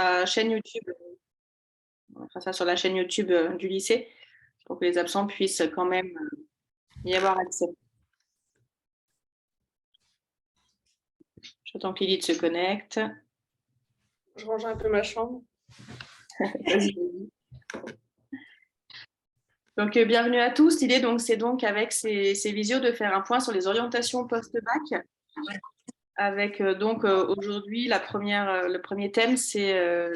la chaîne YouTube, on fera ça sur la chaîne YouTube du lycée pour que les absents puissent quand même y avoir accès. J'attends que Lilith se connecte. Je range un peu ma chambre. Vas-y. Donc, bienvenue à tous. L'idée, c'est donc avec ces visios de faire un point sur les orientations post-bac. Avec aujourd'hui, le premier thème, c'est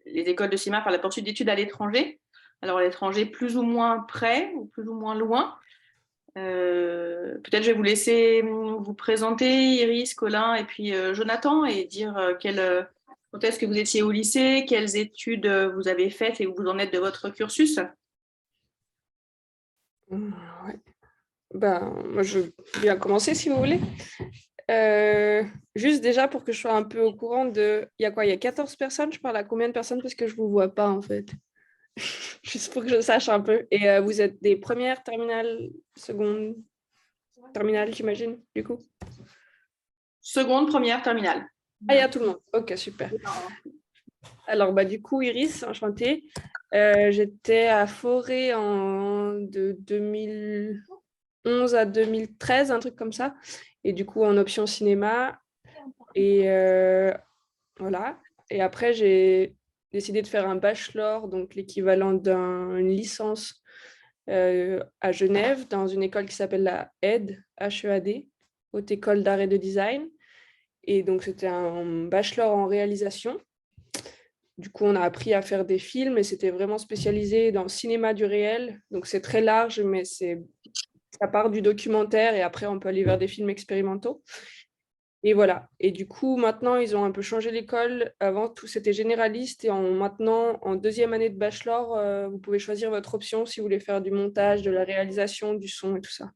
les écoles de cinéma, enfin la poursuite d'études à l'étranger. Alors, à l'étranger, plus ou moins près ou plus ou moins loin. Peut-être je vais vous laisser vous présenter, Iris, Colin et puis Jonathan, et dire quand est-ce que vous étiez au lycée, quelles études vous avez faites et où vous en êtes de votre cursus. Ouais. Moi, je vais bien commencer si vous voulez. Juste déjà pour que je sois un peu au courant de... Il y a quoi? Il y a 14 personnes? Je parle à combien de personnes parce que je ne vous vois pas en fait. Juste pour que je sache un peu. Et vous êtes des premières, terminales, secondes, terminales, j'imagine, du coup? Seconde, première, terminale. Ah, il y a tout le monde. Ok, super. Alors, du coup, Iris, enchantée. J'étais à Forêt de 2011 à 2013, un truc comme ça. Et du coup, en option cinéma. Et voilà. Et après, j'ai décidé de faire un bachelor, donc l'équivalent d'une licence à Genève, dans une école qui s'appelle la HED, H-E-A-D, Haute École d'Art et de Design. Et donc, c'était un bachelor en réalisation. Du coup, on a appris à faire des films et c'était vraiment spécialisé dans le cinéma du réel. Donc, c'est très large, mais ça part du documentaire et après, on peut aller vers des films expérimentaux. Et voilà. Et du coup, maintenant, ils ont un peu changé l'école. Avant, tout c'était généraliste. Et maintenant, en deuxième année de bachelor, vous pouvez choisir votre option si vous voulez faire du montage, de la réalisation, du son et tout ça.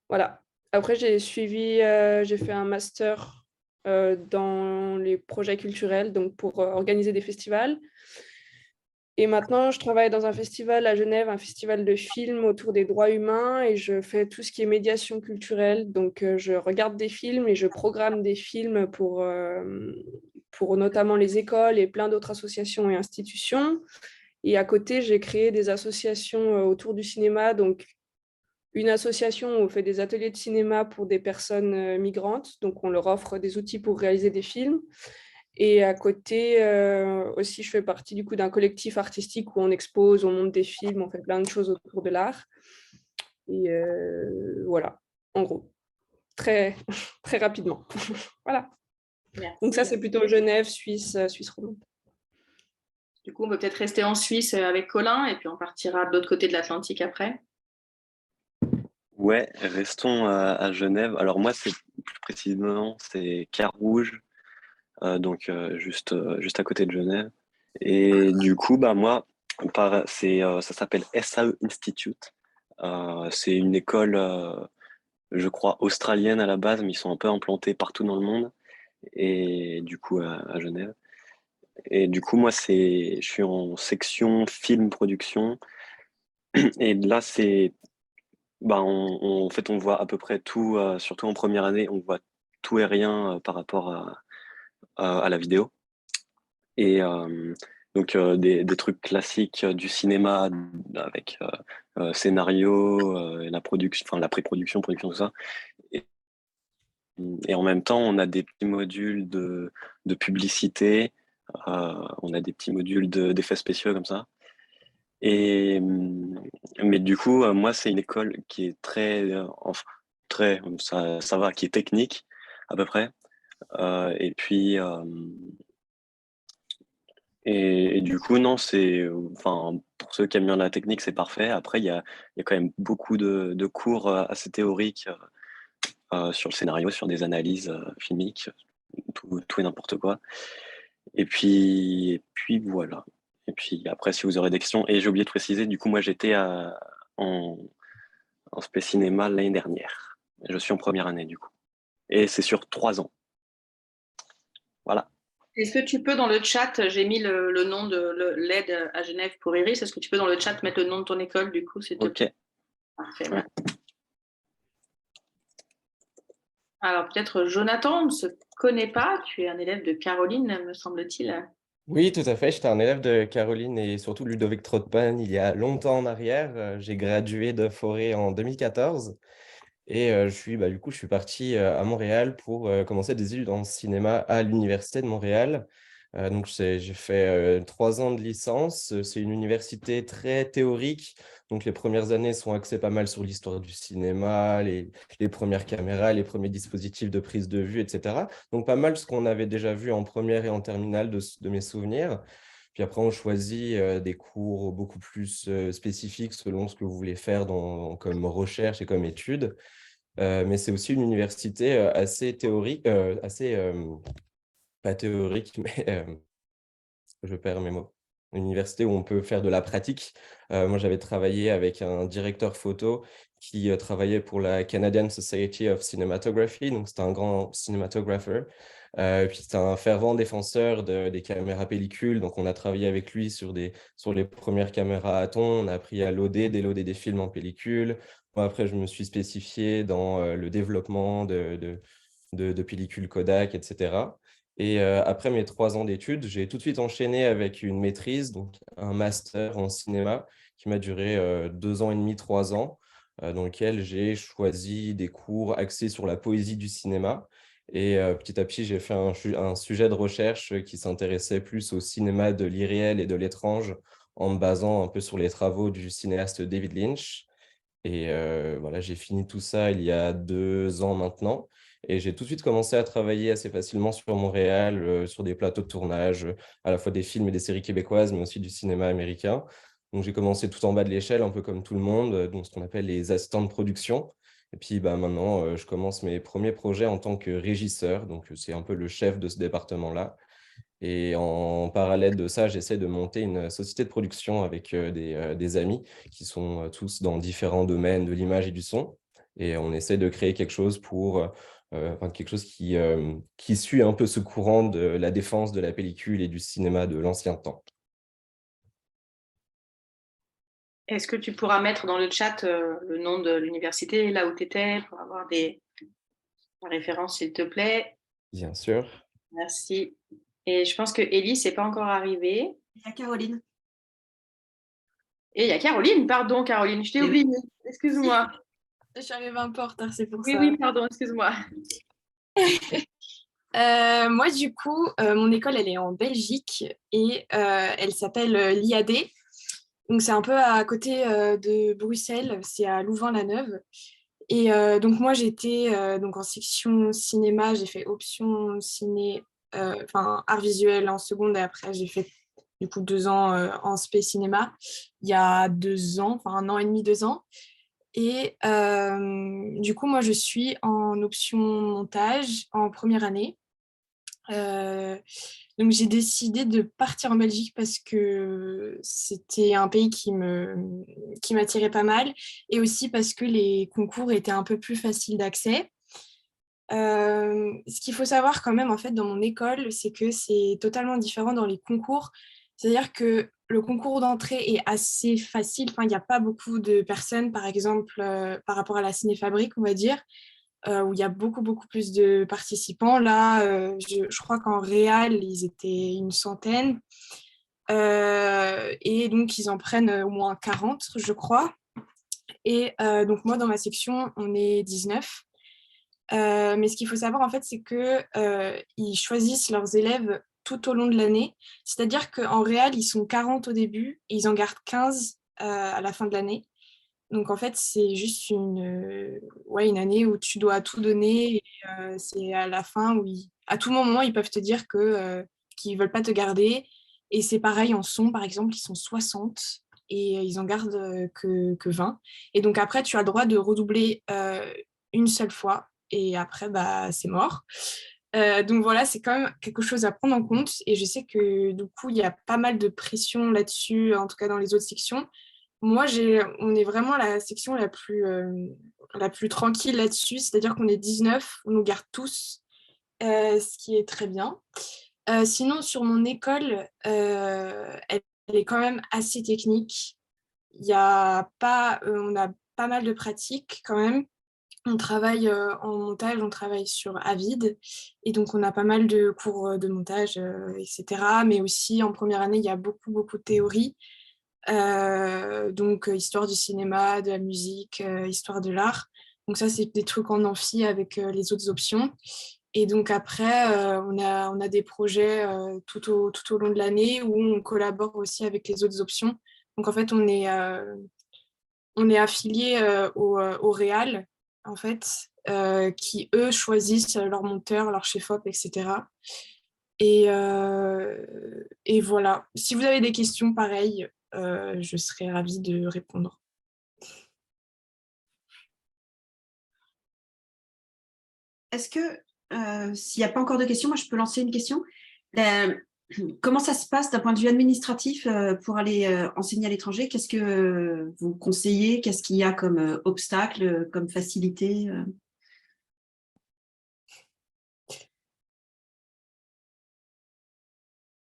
Voilà. Après, j'ai fait un master dans les projets culturels, donc pour organiser des festivals. Et maintenant, je travaille dans un festival à Genève, un festival de films autour des droits humains, et je fais tout ce qui est médiation culturelle. Donc, je regarde des films et je programme des films pour notamment les écoles et plein d'autres associations et institutions. Et à côté, j'ai créé des associations autour du cinéma. Donc, une association où on fait des ateliers de cinéma pour des personnes migrantes. Donc, on leur offre des outils pour réaliser des films. Et à côté, aussi, je fais partie du coup d'un collectif artistique où on expose, on monte des films, on fait plein de choses autour de l'art. Et voilà, en gros, très, très rapidement. Voilà. Merci. Donc ça, c'est plutôt Genève, Suisse, Suisse romande. Du coup, on peut peut-être rester en Suisse avec Colin et puis on partira de l'autre côté de l'Atlantique après. Ouais, restons à Genève. Alors moi, c'est plus précisément, c'est Carouge, juste à côté de Genève. Et du coup, moi, ça s'appelle SAE Institute. C'est une école, je crois, australienne à la base, mais ils sont un peu implantés partout dans le monde. Et du coup, à Genève. Et du coup, moi, je suis en section film production. Et là, en fait, on voit à peu près tout, surtout en première année, on voit tout et rien par rapport à la vidéo. Et des trucs classiques du cinéma avec scénario, la production, enfin la pré-production, production, tout ça. Et, et en même temps, on a des petits modules de publicité, on a des petits modules d'effets spéciaux comme ça. Mais du coup, moi, c'est une école qui est ça va, qui est technique à peu près. Et puis, et du coup, non, enfin, pour ceux qui aiment bien la technique, c'est parfait. Après, il y a quand même beaucoup de cours assez théoriques sur le scénario, sur des analyses filmiques, tout et n'importe quoi. Et puis voilà. Et puis après, si vous aurez des questions, et j'ai oublié de préciser, du coup, moi, j'étais en spé cinéma l'année dernière. Je suis en première année, du coup. Et c'est sur 3 ans. Voilà. Est-ce que tu peux dans le chat, j'ai mis le nom de l'aide à Genève pour Iris, est-ce que tu peux dans le chat mettre le nom de ton école du coup, s'il te plaît? Ok. Parfait. Ouais. Alors peut-être Jonathan, on ne se connaît pas, tu es un élève de Caroline, me semble-t-il. Oui, tout à fait. J'étais un élève de Caroline et surtout Ludovic Trotman il y a longtemps en arrière. J'ai gradué de Forêt en 2014 et du coup, je suis parti à Montréal pour commencer des études en cinéma à l'Université de Montréal. Donc, j'ai fait 3 ans de licence. C'est une université très théorique. Donc, les premières années sont axées pas mal sur l'histoire du cinéma, les premières caméras, les premiers dispositifs de prise de vue, etc. Donc, pas mal ce qu'on avait déjà vu en première et en terminale de mes souvenirs. Puis après, on choisit des cours beaucoup plus spécifiques selon ce que vous voulez faire comme recherche et comme étude. Mais c'est aussi une université assez théorique, pas théorique, mais je perds mes mots. Une université où on peut faire de la pratique. Moi, j'avais travaillé avec un directeur photo qui travaillait pour la Canadian Society of Cinematography, donc c'était un grand cinématographeur. Puis c'était un fervent défenseur des caméras pellicules, donc on a travaillé avec lui sur les premières caméras à ton, on a appris à déloader des films en pellicule. Moi, après, je me suis spécifié dans le développement de pellicules Kodak, etc. Et après mes 3 ans d'études, j'ai tout de suite enchaîné avec une maîtrise, donc un master en cinéma qui m'a duré 2 ans et demi, 3 ans, dans lequel j'ai choisi des cours axés sur la poésie du cinéma. Et petit à petit, j'ai fait un sujet de recherche qui s'intéressait plus au cinéma de l'irréel et de l'étrange, en me basant un peu sur les travaux du cinéaste David Lynch. Et voilà, j'ai fini tout ça il y a 2 ans maintenant. Et j'ai tout de suite commencé à travailler assez facilement sur Montréal, sur des plateaux de tournage, à la fois des films et des séries québécoises, mais aussi du cinéma américain. Donc j'ai commencé tout en bas de l'échelle, un peu comme tout le monde, donc ce qu'on appelle les assistants de production. Et puis bah, maintenant, je commence mes premiers projets en tant que régisseur. Donc c'est un peu le chef de ce département-là. Et en parallèle de ça, j'essaie de monter une société de production avec des amis qui sont tous dans différents domaines de l'image et du son. Et on essaie de créer quelque chose quelque chose qui suit un peu ce courant de la défense de la pellicule et du cinéma de l'ancien temps. Est-ce que tu pourras mettre dans le chat le nom de l'université, là où tu étais, pour avoir des références, s'il te plaît? Bien sûr. Merci. Et je pense que Ellie, c'est pas encore arrivé. Il y a Caroline. Et il y a Caroline, pardon Caroline, je t'ai Oui. oublié. Excuse-moi. Je suis arrivée un peu en retard, c'est pour Oui, ça. oui, pardon, excuse-moi. Moi, du coup, mon école, elle est en Belgique et elle s'appelle l'IAD. Donc, c'est un peu à côté de Bruxelles, c'est à Louvain-la-Neuve. Et donc, moi, j'étais donc en section cinéma, j'ai fait option ciné, art visuel en seconde et après, j'ai fait du coup 2 ans en spé cinéma il y a 2 ans, enfin 1 an et demi, 2 ans. Et du coup, moi, je suis en option montage en première année. Donc, j'ai décidé de partir en Belgique parce que c'était un pays qui m'attirait pas mal et aussi parce que les concours étaient un peu plus faciles d'accès. Ce qu'il faut savoir quand même, en fait, dans mon école, c'est que c'est totalement différent dans les concours. C'est-à-dire que le concours d'entrée est assez facile. Enfin, il n'y a pas beaucoup de personnes, par exemple, par rapport à la Cinéfabrique, on va dire, où il y a beaucoup, beaucoup plus de participants. Là, je crois qu'en réal, ils étaient une centaine. Et donc, ils en prennent au moins 40, je crois. Et donc, moi, dans ma section, on est 19. Mais ce qu'il faut savoir, en fait, c'est qu'ils choisissent leurs élèves tout au long de l'année. C'est-à-dire qu'en réel, ils sont 40 au début et ils en gardent 15 à la fin de l'année. Donc, en fait, c'est juste une année où tu dois tout donner. Et, c'est à la fin où, à tout moment, ils peuvent te dire qu'ils ne veulent pas te garder. Et c'est pareil en son, par exemple, ils sont 60 et ils en gardent que 20. Et donc, après, tu as le droit de redoubler une seule fois. Et après, bah, c'est mort. Donc voilà, c'est quand même quelque chose à prendre en compte. Et je sais que du coup, il y a pas mal de pression là-dessus, en tout cas dans les autres sections. Moi, on est vraiment la section la plus tranquille là-dessus, c'est-à-dire qu'on est 19, on nous garde tous, ce qui est très bien. Sinon, sur mon école, elle est quand même assez technique. On a pas mal de pratiques quand même. On travaille en montage, on travaille sur Avid. Et donc, on a pas mal de cours de montage, etc. Mais aussi, en première année, il y a beaucoup, beaucoup de théorie. Donc, histoire du cinéma, de la musique, histoire de l'art. Donc ça, c'est des trucs en amphi avec les autres options. Et donc après, on a des projets tout au long de l'année où on collabore aussi avec les autres options. Donc en fait, on est affilié au Réal, en fait, qui, eux, choisissent leur monteur, leur chef-op, etc. Et voilà. Si vous avez des questions pareilles, je serais ravie de répondre. Est-ce que, s'il n'y a pas encore de questions, moi je peux lancer une question. Comment ça se passe d'un point de vue administratif pour aller enseigner à l'étranger? Qu'est-ce que vous conseillez? Qu'est-ce qu'il y a comme obstacle, comme facilité?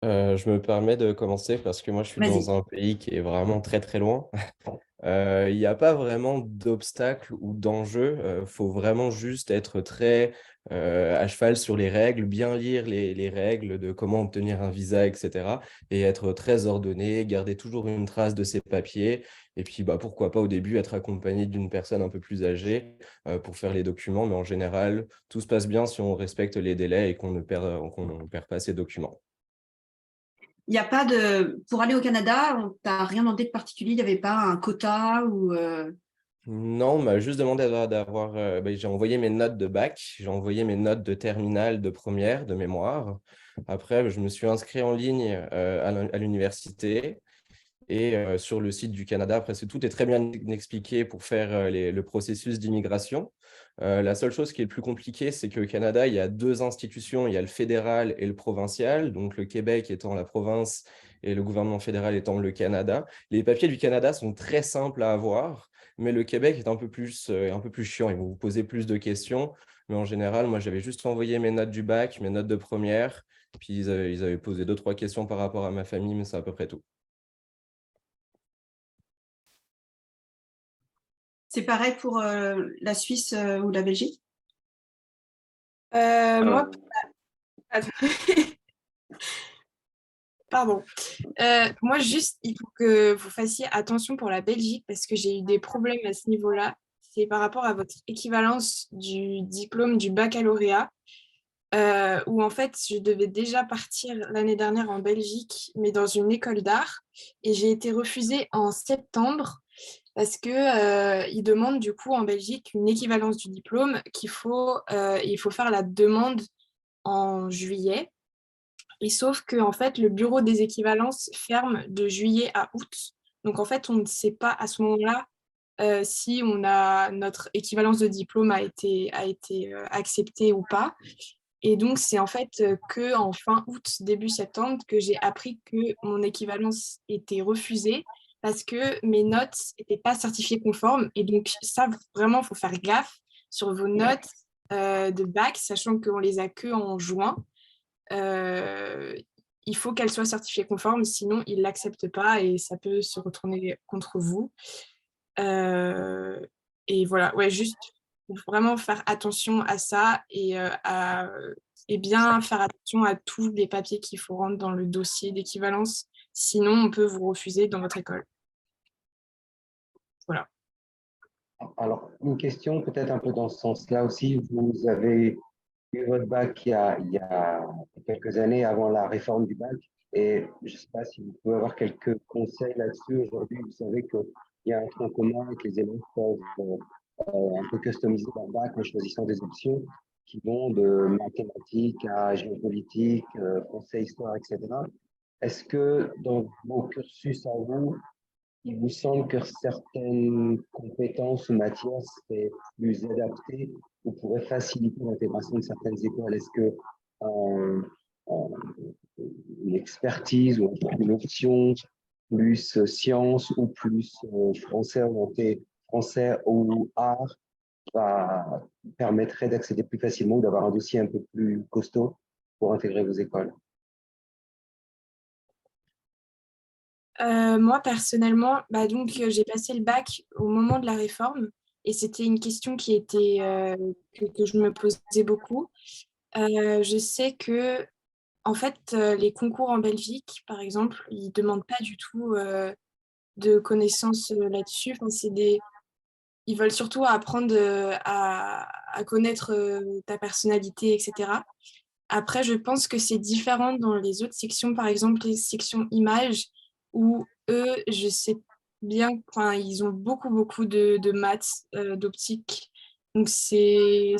Je me permets de commencer parce que moi, je suis Vas-y. dans un pays qui est vraiment très, très loin. Il n'y a pas vraiment d'obstacles ou d'enjeux. Il faut vraiment juste être très à cheval sur les règles, bien lire les règles de comment obtenir un visa, etc. Et être très ordonné, garder toujours une trace de ses papiers. Et puis, pourquoi pas au début être accompagné d'une personne un peu plus âgée pour faire les documents. Mais en général, tout se passe bien si on respecte les délais et qu'on ne perd pas ses documents. Il n'y a pas de... Pour aller au Canada, on t'a rien demandé de particulier? Il n'y avait pas un quota ou... Non, on m'a juste demandé d'avoir. J'ai envoyé mes notes de bac, j'ai envoyé mes notes de terminale, de première, de mémoire. Après, je me suis inscrit en ligne à l'université et sur le site du Canada. Après, tout est très bien expliqué pour faire le processus d'immigration. La seule chose qui est le plus compliqué, c'est qu'au Canada, il y a deux institutions. Il y a le fédéral et le provincial, donc le Québec étant la province et le gouvernement fédéral étant le Canada. Les papiers du Canada sont très simples à avoir, mais le Québec est un peu plus chiant. Ils vont vous poser plus de questions. Mais en général, moi, j'avais juste envoyé mes notes du bac, mes notes de première, puis ils avaient posé 2-3 questions par rapport à ma famille, mais c'est à peu près tout. C'est pareil pour la Suisse ou la Belgique? Moi, pardon. Moi, juste, il faut que vous fassiez attention pour la Belgique parce que j'ai eu des problèmes à ce niveau-là. C'est par rapport à votre équivalence du diplôme du baccalauréat, où en fait, je devais déjà partir l'année dernière en Belgique, mais dans une école d'art. Et j'ai été refusée en septembre parce qu'ils demandent du coup en Belgique une équivalence du diplôme il faut faire la demande en juillet. Et sauf que en fait, le bureau des équivalences ferme de juillet à août. Donc en fait, on ne sait pas à ce moment-là si notre équivalence de diplôme a été acceptée ou pas. Et donc, c'est en fait que en fin août, début septembre, que j'ai appris que mon équivalence était refusée parce que mes notes n'étaient pas certifiées conformes. Et donc, ça, vraiment, il faut faire gaffe sur vos notes de bac, sachant qu'on les a que en juin. Euh, il faut qu'elles soient certifiées conformes, sinon ils ne l'acceptent pas et ça peut se retourner contre vous. Euh, et voilà, ouais, juste vraiment faire attention à ça et bien faire attention à tous les papiers qu'il faut rendre dans le dossier d'équivalence. Sinon, on peut vous refuser dans votre école. Voilà. Alors, une question peut-être un peu dans ce sens-là aussi. Vous avez eu votre bac il y a quelques années avant la réforme du bac. Et je ne sais pas si vous pouvez avoir quelques conseils là-dessus. Aujourd'hui, vous savez qu'il y a un tronc commun et que les élèves peuvent un peu customiser leur bac en choisissant des options qui vont de mathématiques à géopolitique, français, histoire, etc. Est-ce que dans vos cursus à vous, il vous semble que certaines compétences ou matières seraient plus adaptées ou pourraient faciliter l'intégration de certaines écoles? Est-ce que euh, une expertise ou une option plus sciences ou plus français orienté français ou art permettrait d'accéder plus facilement ou d'avoir un dossier un peu plus costaud pour intégrer vos écoles? Moi, personnellement, donc, j'ai passé le bac au moment de la réforme. Et c'était une question qui était, que je me posais beaucoup. Je sais que, en fait, les concours en Belgique, par exemple, ils ne demandent pas du tout de connaissances là-dessus. Enfin, ils veulent surtout apprendre à connaître ta personnalité, etc. Après, je pense que c'est différent dans les autres sections, par exemple les sections images, où eux, je sais bien, enfin, ils ont beaucoup de maths, d'optique. Donc, c'est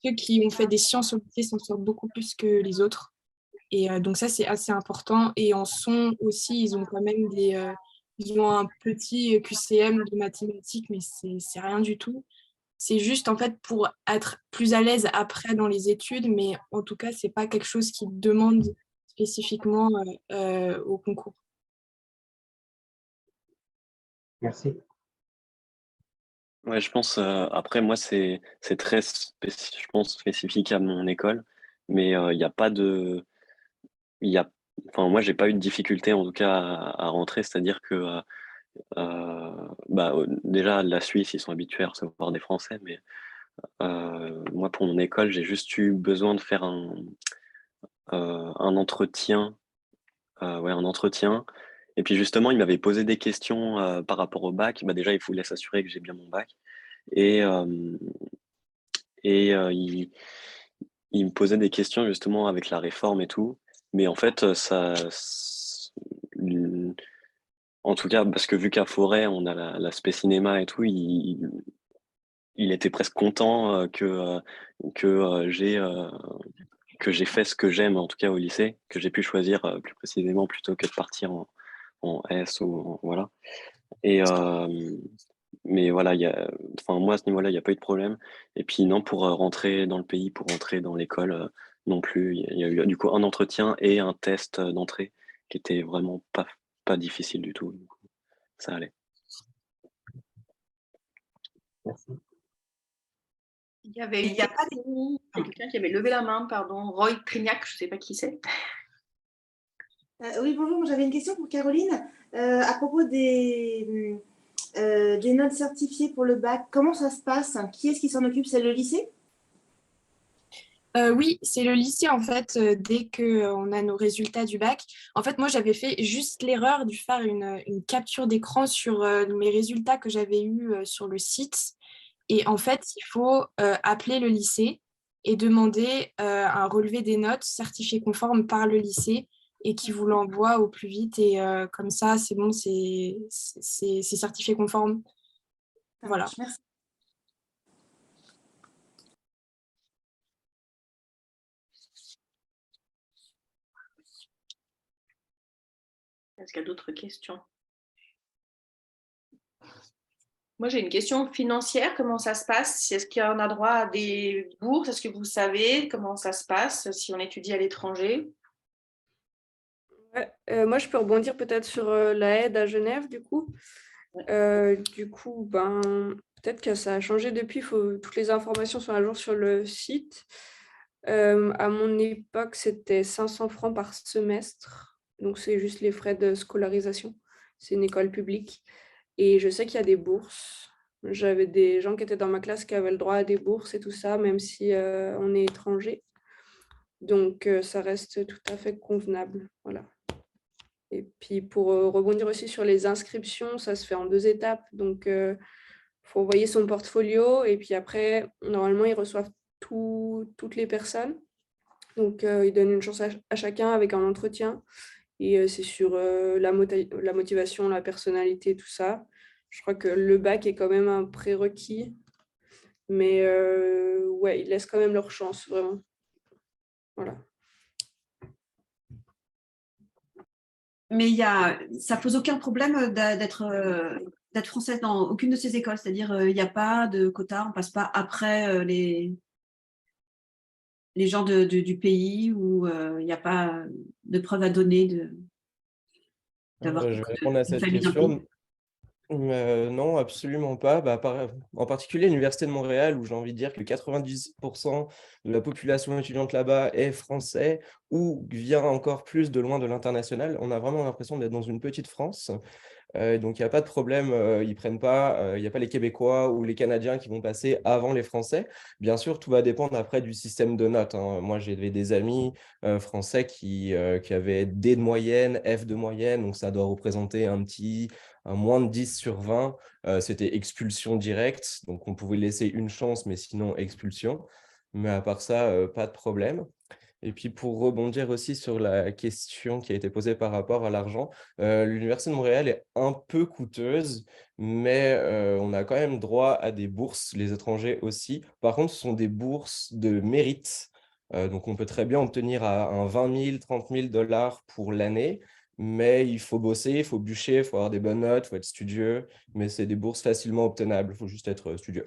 ceux qui ont fait des sciences au lycée s'en sortent beaucoup plus que les autres. Et donc, ça, c'est assez important. Et en son aussi, ils ont quand même ils ont un petit QCM de mathématiques, mais c'est rien du tout. C'est juste en fait pour être plus à l'aise après dans les études, mais en tout cas, c'est pas quelque chose qui demande spécifiquement au concours. Merci. Ouais, je pense, après, moi, c'est très je pense, spécifique à mon école, mais il n'y a pas de. Il y a, enfin, moi, j'ai pas eu de difficulté, en tout cas, à rentrer, c'est-à-dire que bah, déjà, la Suisse, ils sont habitués à recevoir des Français, mais moi, pour mon école, j'ai juste eu besoin de faire un entretien. Ouais, un entretien. Et puis justement, il m'avait posé des questions par rapport au bac. Bah, déjà, il voulait s'assurer que j'ai bien mon bac. Et, il me posait des questions justement avec la réforme et tout. Mais en fait, en tout cas, parce que vu qu'à Forêt, on a l'aspect cinéma et tout, il était presque content que j'ai fait ce que j'aime, en tout cas au lycée, que j'ai pu choisir plus précisément plutôt que de partir en S voilà. Et mais voilà, enfin moi à ce niveau-là, il n'y a pas eu de problème. Et puis non, pour rentrer dans le pays, pour rentrer dans l'école non plus, il y a eu du coup un entretien et un test d'entrée qui était vraiment pas difficile du tout. Du coup, ça allait. Merci. Il y avait Il y a pas quelqu'un qui avait levé la main, pardon, Roy Trignac, je ne sais pas qui c'est. Oui, bonjour, j'avais une question pour Caroline. À propos des notes certifiées pour le bac, comment ça se passe? Qui est-ce qui s'en occupe? C'est le lycée? Oui, c'est le lycée en fait, dès qu'on a nos résultats du bac. En fait, moi, j'avais fait juste l'erreur de faire une capture d'écran sur mes résultats que j'avais eus sur le site. Et en fait, il faut appeler le lycée et demander un relevé des notes certifié conforme par le lycée et qui vous l'envoie au plus vite. Et comme ça, c'est bon, c'est certifié conforme. Voilà. Merci. Est-ce qu'il y a d'autres questions? Moi, j'ai une question financière. Comment ça se passe? Est-ce qu'il y en a droit à des bourses? Est-ce que vous savez comment ça se passe si on étudie à l'étranger? Ouais, moi, je peux rebondir peut-être sur la aide à Genève, du coup. Du coup, peut-être que ça a changé depuis. Toutes les informations sont à jour sur le site. À mon époque, c'était 500 francs par semestre. Donc, c'est juste les frais de scolarisation. C'est une école publique. Et je sais qu'il y a des bourses. J'avais des gens qui étaient dans ma classe qui avaient le droit à des bourses et tout ça, même si on est étranger. Donc, ça reste tout à fait convenable. Voilà. Et puis, pour rebondir aussi sur les inscriptions, ça se fait en 2 étapes. Donc, il faut envoyer son portfolio et puis après, normalement, ils reçoivent toutes les personnes. Donc, ils donnent une chance à chacun avec un entretien. Et c'est sur la motivation, la personnalité, tout ça. Je crois que le bac est quand même un prérequis. Mais ouais, ils laissent quand même leur chance, vraiment. Voilà. Mais ça pose aucun problème d'être française dans aucune de ces écoles. C'est-à-dire, il n'y a pas de quota, on ne passe pas après les gens du pays où il n'y a pas de preuve à donner d'avoir Je vais répondre à une cette famille dans le pays. question. Non, absolument pas. En particulier, l'Université de Montréal, où j'ai envie de dire que 90% de la population étudiante là-bas est français ou vient encore plus de loin de l'international. On a vraiment l'impression d'être dans une petite France. Donc, il n'y a pas de problème. Il n'y a pas les Québécois ou les Canadiens qui vont passer avant les Français. Bien sûr, tout va dépendre après du système de notes, hein. Moi, j'avais des amis français qui avaient D de moyenne, F de moyenne. Donc, ça doit représenter un moins de 10 sur 20. C'était expulsion directe. Donc, on pouvait laisser une chance, mais sinon expulsion. Mais à part ça, pas de problème. Et puis pour rebondir aussi sur la question qui a été posée par rapport à l'argent, l'Université de Montréal est un peu coûteuse, mais on a quand même droit à des bourses, les étrangers aussi. Par contre, ce sont des bourses de mérite. Donc on peut très bien obtenir un 20 000, 30 000 dollars pour l'année, mais il faut bosser, il faut bûcher, il faut avoir des bonnes notes, il faut être studieux, mais c'est des bourses facilement obtenables, il faut juste être studieux.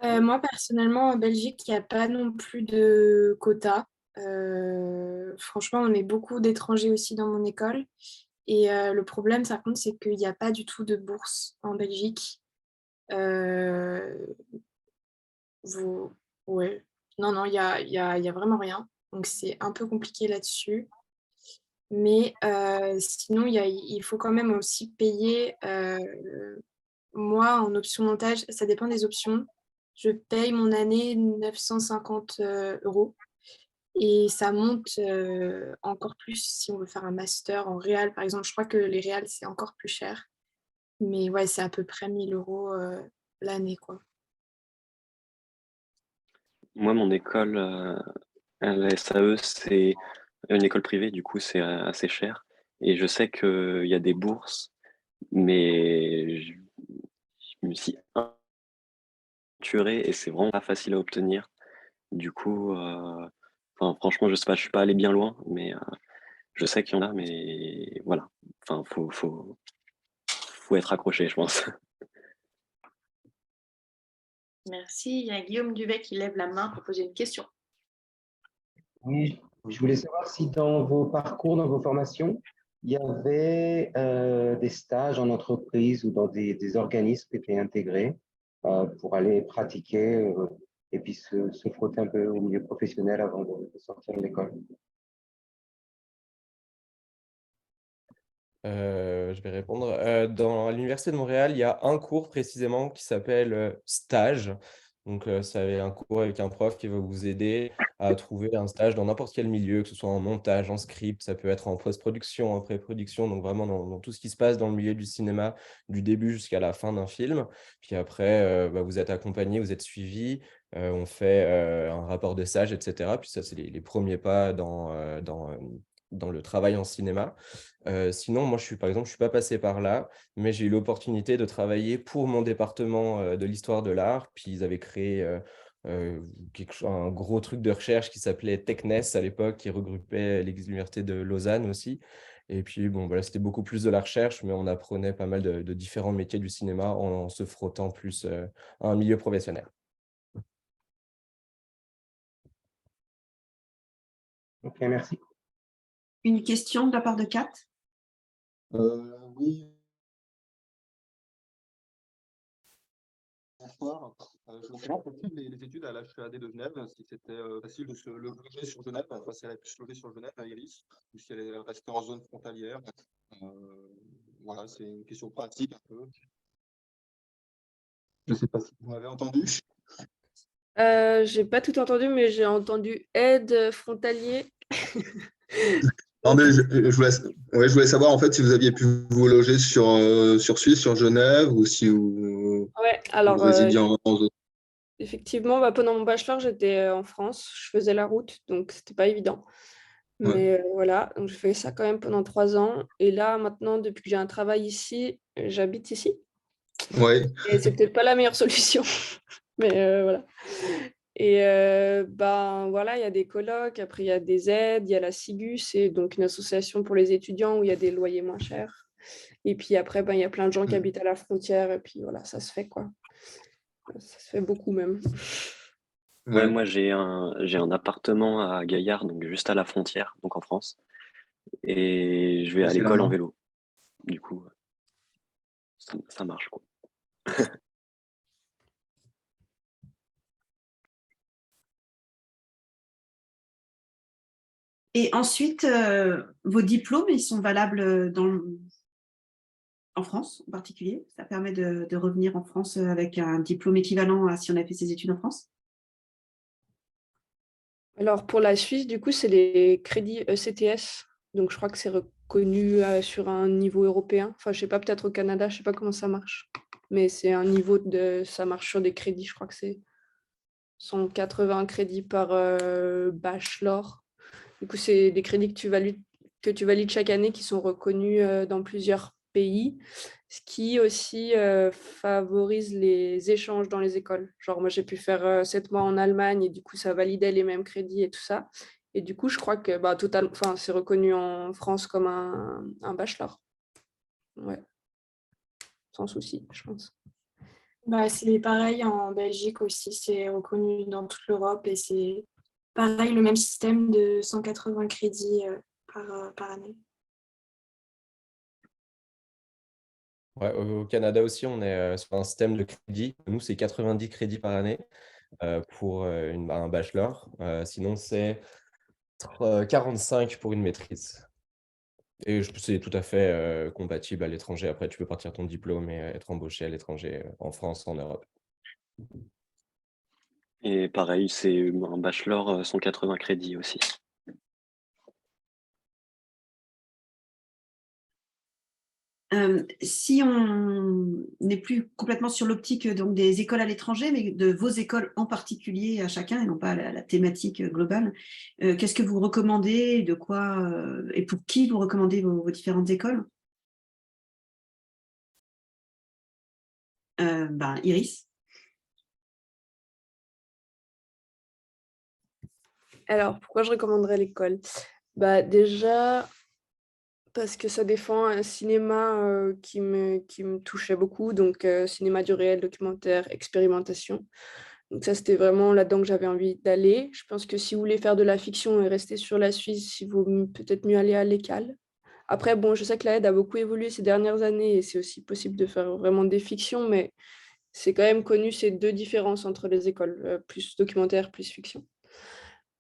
Moi, personnellement, en Belgique, il n'y a pas non plus de quota. Franchement, on est beaucoup d'étrangers aussi dans mon école. Et le problème, par contre, c'est qu'il n'y a pas du tout de bourse en Belgique. Euh, Ouais. Non, non, il y a vraiment rien. Donc, c'est un peu compliqué là-dessus. Mais sinon, il faut quand même aussi payer. Moi, en option montage, ça dépend des options. Je paye mon année 950 euros. Et ça monte encore plus si on veut faire un master en réal. Par exemple, je crois que les réals, c'est encore plus cher. Mais ouais, c'est à peu près 1000 euros l'année, quoi. Moi, mon école, à la SAE, c'est une école privée, du coup, c'est assez cher. Et je sais qu'il y a des bourses, mais je me suis aventuré et c'est vraiment pas facile à obtenir. Du coup, enfin, franchement, je sais pas, je suis pas allé bien loin, mais je sais qu'il y en a, mais voilà. Enfin, faut être accroché, je pense. Merci. Il y a Guillaume Duvet qui lève la main pour poser une question. Oui, je voulais savoir si dans vos parcours, dans vos formations, il y avait des stages en entreprise ou dans des organismes qui étaient intégrés pour aller pratiquer et puis se frotter un peu au milieu professionnel avant de sortir de l'école. Je vais répondre. Dans l'Université de Montréal, il y a un cours précisément qui s'appelle stage. Donc, c'est un cours avec un prof qui va vous aider à trouver un stage dans n'importe quel milieu, que ce soit en montage, en script, ça peut être en post-production, en pré-production, donc vraiment dans tout ce qui se passe dans le milieu du cinéma, du début jusqu'à la fin d'un film. Puis après, vous êtes accompagné, vous êtes suivi, on fait un rapport de stage, etc. Puis ça, c'est les premiers pas dans le travail en cinéma. Sinon, moi, par exemple, je ne suis pas passé par là, mais j'ai eu l'opportunité de travailler pour mon département de l'histoire de l'art. Puis ils avaient créé un gros truc de recherche qui s'appelait TechNess à l'époque, qui regroupait l'Université de Lausanne aussi. Et puis, bon, voilà, c'était beaucoup plus de la recherche, mais on apprenait pas mal de différents métiers du cinéma en se frottant plus à un milieu professionnel. Ok, merci. Une question de la part de Kat. Oui. Bonsoir. Je voulais savoir pour les études à l'HEAD de Genève, si c'était facile de se loger sur Genève, enfin, si elle avait pu se loger sur Genève, Iris, ou si elle est restée en zone frontalière. Voilà, c'est une question pratique un peu. Je ne sais pas si vous m'avez entendu. J'ai pas tout entendu, mais j'ai entendu aide frontalier. Non, mais je voulais savoir en fait si vous aviez pu vous loger sur Suisse, sur Genève, ou si vous, Ouais, vous alors résidiez en zone. effectivement, pendant mon bachelor, j'étais en France, je faisais la route, donc c'était pas évident. Ouais. Mais voilà, donc je fais ça quand même pendant 3 ans. Et là, maintenant, depuis que j'ai un travail ici, j'habite ici. Ouais. Et c'est peut-être pas la meilleure solution, mais voilà. Et ben voilà, il y a des colocs, après il y a des aides, il y a la SIGU, c'est donc une association pour les étudiants où il y a des loyers moins chers. Et puis après, ben, il y a plein de gens qui habitent à la frontière, et puis voilà, ça se fait quoi. Ça se fait beaucoup même. Ouais, moi j'ai un appartement à Gaillard, donc juste à la frontière, donc en France, et je vais à l'école en vélo. Du coup, ça marche quoi. Et ensuite, vos diplômes, ils sont valables en France en particulier. Ça permet de revenir en France avec un diplôme équivalent à si on a fait ses études en France. Alors, pour la Suisse, du coup, c'est les crédits ECTS. Donc, je crois que c'est reconnu sur un niveau européen. Enfin, je sais pas, peut-être au Canada, je sais pas comment ça marche. Mais c'est un niveau ça marche sur des crédits. Je crois que c'est 180 crédits par bachelor. Du coup, c'est des crédits que tu valides chaque année qui sont reconnus dans plusieurs pays, ce qui aussi favorise les échanges dans les écoles. Genre, moi, j'ai pu faire 7 mois en Allemagne et du coup, ça validait les mêmes crédits et tout ça. Et du coup, je crois que c'est reconnu en France comme un bachelor. Ouais, sans souci, je pense. Bah, c'est pareil en Belgique aussi, c'est reconnu dans toute l'Europe et c'est pareil, le même système de 180 crédits par année. Ouais, au Canada aussi, on est sur un système de crédit. Nous, c'est 90 crédits par année pour un bachelor. Sinon, c'est 45 pour une maîtrise. Et c'est tout à fait compatible à l'étranger. Après, tu peux partir ton diplôme et être embauché à l'étranger, en France, en Europe. Et pareil, c'est un bachelor, 180 crédits aussi. Si on n'est plus complètement sur l'optique donc des écoles à l'étranger, mais de vos écoles en particulier à chacun, et non pas la thématique globale, qu'est-ce que vous recommandez, de quoi et pour qui vous recommandez vos différentes écoles? Iris. Alors, pourquoi je recommanderais l'école? Bah, déjà, parce que ça défend un cinéma qui me touchait beaucoup, donc cinéma du réel, documentaire, expérimentation. Donc ça, c'était vraiment là-dedans que j'avais envie d'aller. Je pense que si vous voulez faire de la fiction et rester sur la Suisse, il vaut peut-être mieux aller à l'ECAL. Après, bon, je sais que la aide a beaucoup évolué ces dernières années et c'est aussi possible de faire vraiment des fictions, mais c'est quand même connu ces deux différences entre les écoles, plus documentaire, plus fiction.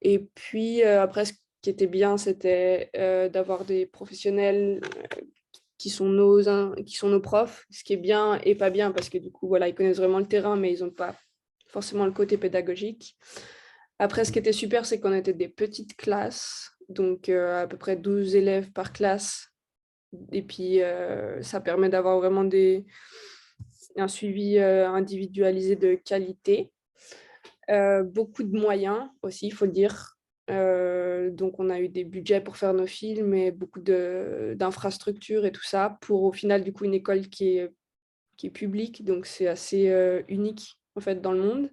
Et puis après, ce qui était bien, c'était d'avoir des professionnels qui sont nos profs, ce qui est bien et pas bien, parce que du coup, voilà, ils connaissent vraiment le terrain, mais ils n'ont pas forcément le côté pédagogique. Après, ce qui était super, c'est qu'on était des petites classes, donc à peu près 12 élèves par classe. Et puis, ça permet d'avoir vraiment un suivi individualisé de qualité. Beaucoup de moyens aussi, il faut le dire. Donc, on a eu des budgets pour faire nos films et beaucoup d'infrastructures et tout ça pour, au final, du coup, une école qui est publique. Donc, c'est assez unique, en fait, dans le monde.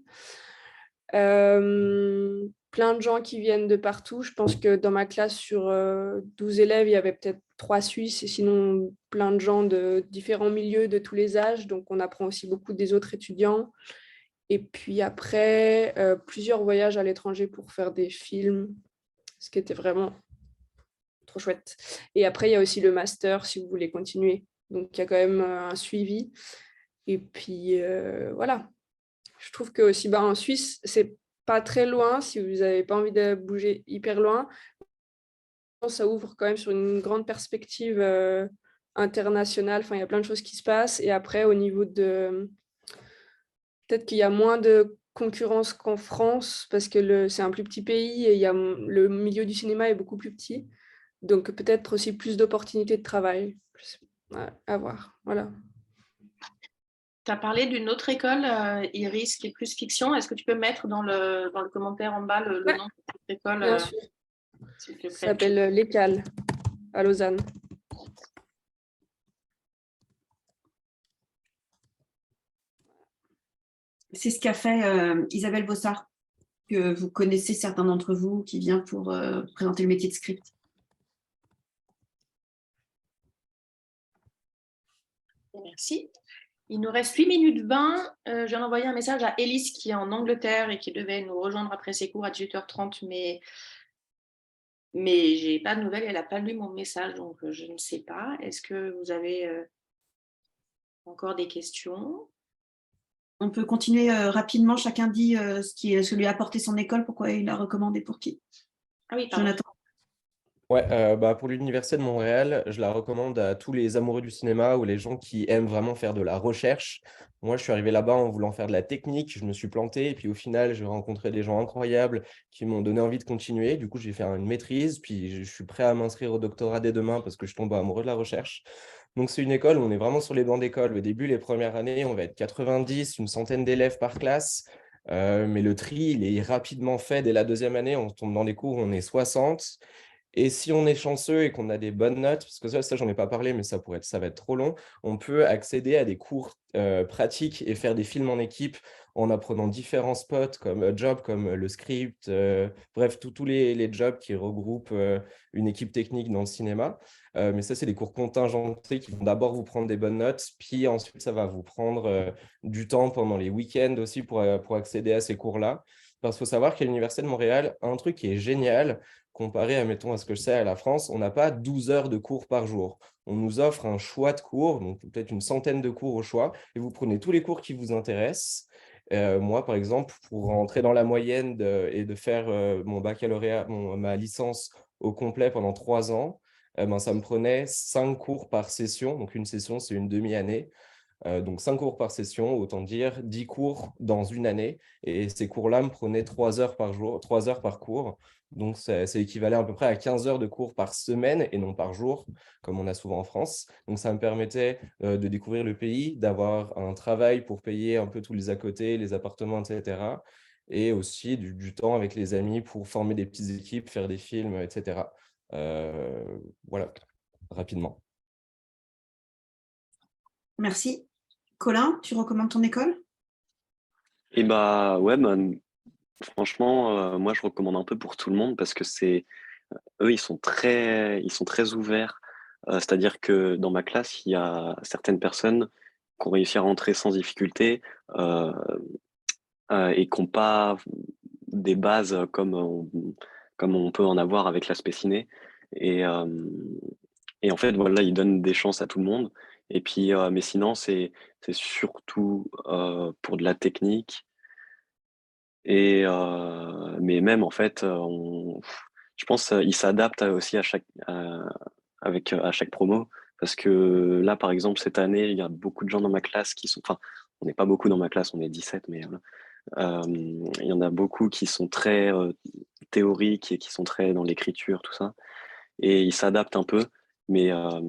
Plein de gens qui viennent de partout. Je pense que dans ma classe, sur 12 élèves, il y avait peut-être 3 Suisses et sinon plein de gens de différents milieux, de tous les âges. Donc, on apprend aussi beaucoup des autres étudiants. Et puis après, plusieurs voyages à l'étranger pour faire des films, ce qui était vraiment trop chouette. Et après, il y a aussi le master si vous voulez continuer. Donc, il y a quand même un suivi. Et puis, voilà. Je trouve que aussi, en Suisse, c'est pas très loin si vous n'avez pas envie de bouger hyper loin. Ça ouvre quand même sur une grande perspective internationale. Enfin, il y a plein de choses qui se passent. Et après, au niveau de... Peut-être qu'il y a moins de concurrence qu'en France parce que c'est un plus petit pays et le milieu du cinéma est beaucoup plus petit. Donc, peut-être aussi plus d'opportunités de travail. À voir. Voilà. Tu as parlé d'une autre école, Iris, qui est plus fiction. Est-ce que tu peux mettre dans le commentaire en bas le nom de cette école? Bien sûr. S'il te plaît. Ça s'appelle l'ECAL à Lausanne. C'est ce qu'a fait Isabelle Bossard, que vous connaissez certains d'entre vous, qui vient pour présenter le métier de script. Merci. Il nous reste 8 minutes 20. Je viens d'envoyer un message à Élise qui est en Angleterre et qui devait nous rejoindre après ses cours à 18h30, mais je n'ai pas de nouvelles. Elle n'a pas lu mon message, donc je ne sais pas. Est-ce que vous avez encore des questions? On peut continuer rapidement. Chacun dit ce que lui a apporté son école, pourquoi il l'a recommandé pour qui. Ah oui, pardon. Jonathan. Ouais, pour l'Université de Montréal, je la recommande à tous les amoureux du cinéma ou les gens qui aiment vraiment faire de la recherche. Moi, je suis arrivé là-bas en voulant faire de la technique, je me suis planté, et puis au final, j'ai rencontré des gens incroyables qui m'ont donné envie de continuer. Du coup, j'ai fait une maîtrise, puis je suis prêt à m'inscrire au doctorat dès demain parce que je tombe amoureux de la recherche. Donc, c'est une école où on est vraiment sur les bancs d'école. Au début, les premières années, on va être 90, une centaine d'élèves par classe. Mais le tri, il est rapidement fait. Dès la deuxième année, on tombe dans des cours où on est 60. Et si on est chanceux et qu'on a des bonnes notes, parce que ça j'en ai pas parlé, mais ça va être trop long, on peut accéder à des cours pratiques et faire des films en équipe en apprenant différents spots comme jobs, comme le script, bref, tous les jobs qui regroupent une équipe technique dans le cinéma. Mais ça, c'est des cours contingentés qui vont d'abord vous prendre des bonnes notes, puis ensuite, ça va vous prendre du temps pendant les week-ends aussi pour accéder à ces cours-là. Parce qu'il faut savoir qu'à l'Université de Montréal, un truc qui est génial, comparé mettons, à ce que je sais à la France, on n'a pas 12 heures de cours par jour. On nous offre un choix de cours, donc peut-être une centaine de cours au choix, et vous prenez tous les cours qui vous intéressent. Moi, par exemple, pour rentrer dans la moyenne et de faire mon baccalauréat, ma licence au complet pendant 3 ans, ça me prenait 5 cours par session. Donc, une session, c'est une demi-année. Donc 5 cours par session, autant dire 10 cours dans une année. Et ces cours-là me prenaient 3 heures par jour, 3 heures par cours. Donc c'est équivalent à peu près à 15 heures de cours par semaine et non par jour, comme on a souvent en France. Donc ça me permettait de découvrir le pays, d'avoir un travail pour payer un peu tous les à côté, les appartements, etc. Et aussi du temps avec les amis pour former des petites équipes, faire des films, etc. Voilà, rapidement. Merci. Colin, tu recommandes ton école? Et ouais, franchement, moi je recommande un peu pour tout le monde parce que eux, ils sont très ouverts. C'est-à-dire que dans ma classe, il y a certaines personnes qui ont réussi à rentrer sans difficulté euh, et qui n'ont pas des bases comme on peut en avoir avec l'aspect ciné. Et, euh, et en fait, voilà, ils donnent des chances à tout le monde. Et puis, mais sinon, c'est surtout pour de la technique. Mais même, en fait, je pense qu'ils s'adaptent aussi à chaque promo. Parce que là, par exemple, cette année, il y a beaucoup de gens dans ma classe qui sont. Enfin, on n'est pas beaucoup dans ma classe, on est 17, mais voilà. Il y en a beaucoup qui sont très théoriques et qui sont très dans l'écriture, tout ça. Et ils s'adaptent un peu, mais, euh,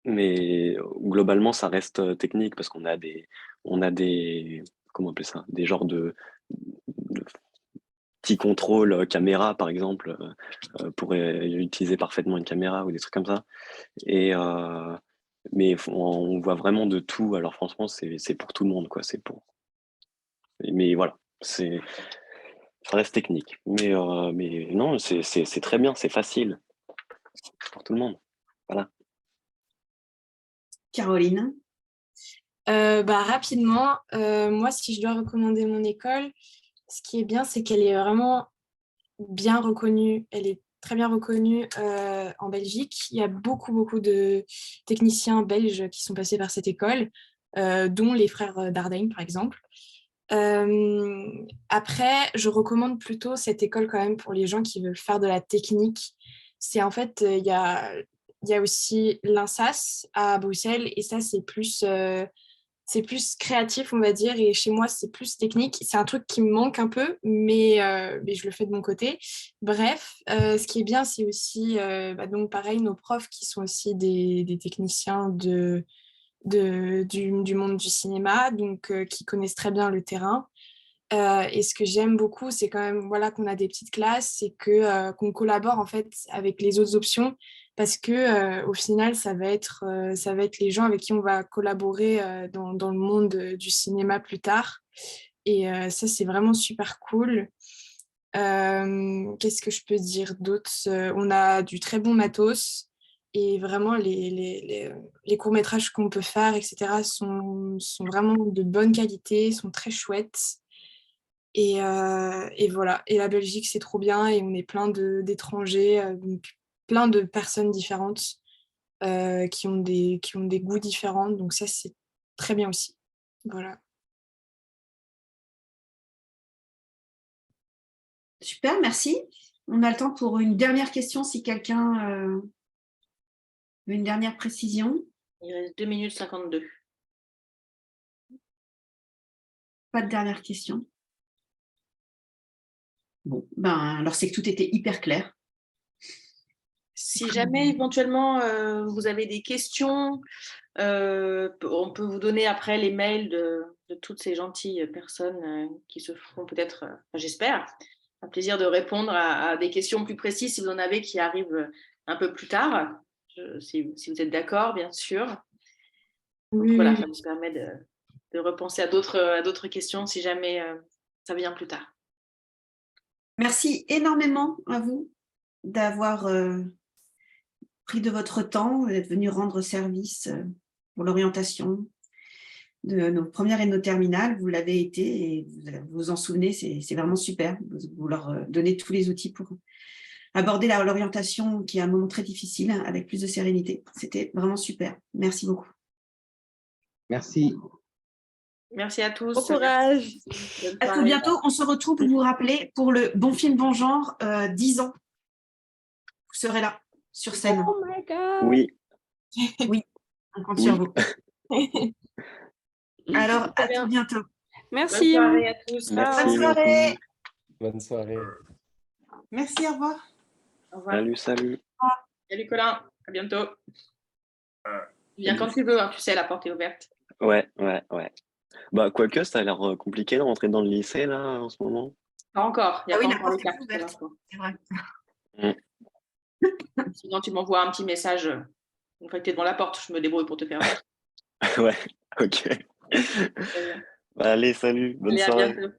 mais globalement, ça reste technique parce on a des, comment on appelle ça, des genres de petits contrôles caméra, par exemple, pour utiliser parfaitement une caméra ou des trucs comme ça. Et, mais on voit vraiment de tout. Alors franchement, c'est pour tout le monde, quoi. Mais voilà, ça reste technique. Mais non, c'est très bien, c'est facile pour tout le monde. Voilà. Caroline? Rapidement, moi, si je dois recommander mon école, ce qui est bien, c'est qu'elle est vraiment bien reconnue. Elle est très bien reconnue en Belgique. Il y a beaucoup de techniciens belges qui sont passés par cette école, dont les frères Dardenne, par exemple. Après, je recommande plutôt cette école quand même pour les gens qui veulent faire de la technique. C'est en fait, il y a aussi l'INSAS à Bruxelles et ça, c'est plus créatif, on va dire, et chez moi, c'est plus technique. C'est un truc qui me manque un peu, mais je le fais de mon côté. Bref, ce qui est bien, c'est aussi, donc pareil, nos profs qui sont aussi des techniciens du monde du cinéma, donc qui connaissent très bien le terrain. Et ce que j'aime beaucoup, c'est quand même voilà, qu'on a des petites classes, c'est qu'on collabore en fait avec les autres options parce que au final, ça va être les gens avec qui on va collaborer dans le monde du cinéma plus tard. Et ça, c'est vraiment super cool. Qu'est-ce que je peux dire d'autre? On a du très bon matos et vraiment les courts-métrages qu'on peut faire, etc., sont vraiment de bonne qualité, sont très chouettes. Et voilà. Et la Belgique, c'est trop bien. Et on est plein d'étrangers, donc plein de personnes différentes qui ont des goûts différents. Donc ça, c'est très bien aussi. Voilà. Super, merci. On a le temps pour une dernière question si quelqu'un veut une dernière précision. Il reste 2 minutes 52. Pas de dernière question. Bon, alors c'est que tout était hyper clair. Si jamais éventuellement vous avez des questions, on peut vous donner après les mails de toutes ces gentilles personnes qui se feront peut-être, j'espère, un plaisir de répondre à des questions plus précises si vous en avez qui arrivent un peu plus tard, si vous êtes d'accord, bien sûr. Donc, voilà, ça vous permet de repenser à d'autres questions si jamais ça vient plus tard. Merci énormément à vous d'avoir pris de votre temps, d'être venu rendre service pour l'orientation de nos premières et de nos terminales. Vous l'avez été et vous vous en souvenez, c'est vraiment super. Vous leur donnez tous les outils pour aborder l'orientation qui est un moment très difficile avec plus de sérénité. C'était vraiment super. Merci beaucoup. Merci. Merci à tous. Bon courage. À tout bientôt. On se retrouve pour vous rappeler pour le Bon Film Bon Genre 10 ans. Vous serez là, sur scène. Oh my God. Oui. Oui, on compte sur vous. Alors, à tout bientôt. Merci. Bonne soirée à tous. Merci Bonne soirée. beaucoup. Bonne soirée. Merci, au revoir. Au revoir. Salut, salut. Salut Colin, à bientôt. Viens quand tu veux, hein, tu sais, la porte est ouverte. Ouais. Bah, quoique, ça a l'air compliqué de rentrer dans le lycée, là, en ce moment. Pas encore, il n'y a Ah oui, pas la encore les porte est cartes. ouverte. pour C'est vrai. l'instant. Sinon, tu m'envoies un petit message. Une fois que tu es devant la porte, je me débrouille pour te faire. Ouais, ok. Bah, allez, salut, bonne Allez, à soirée. bientôt.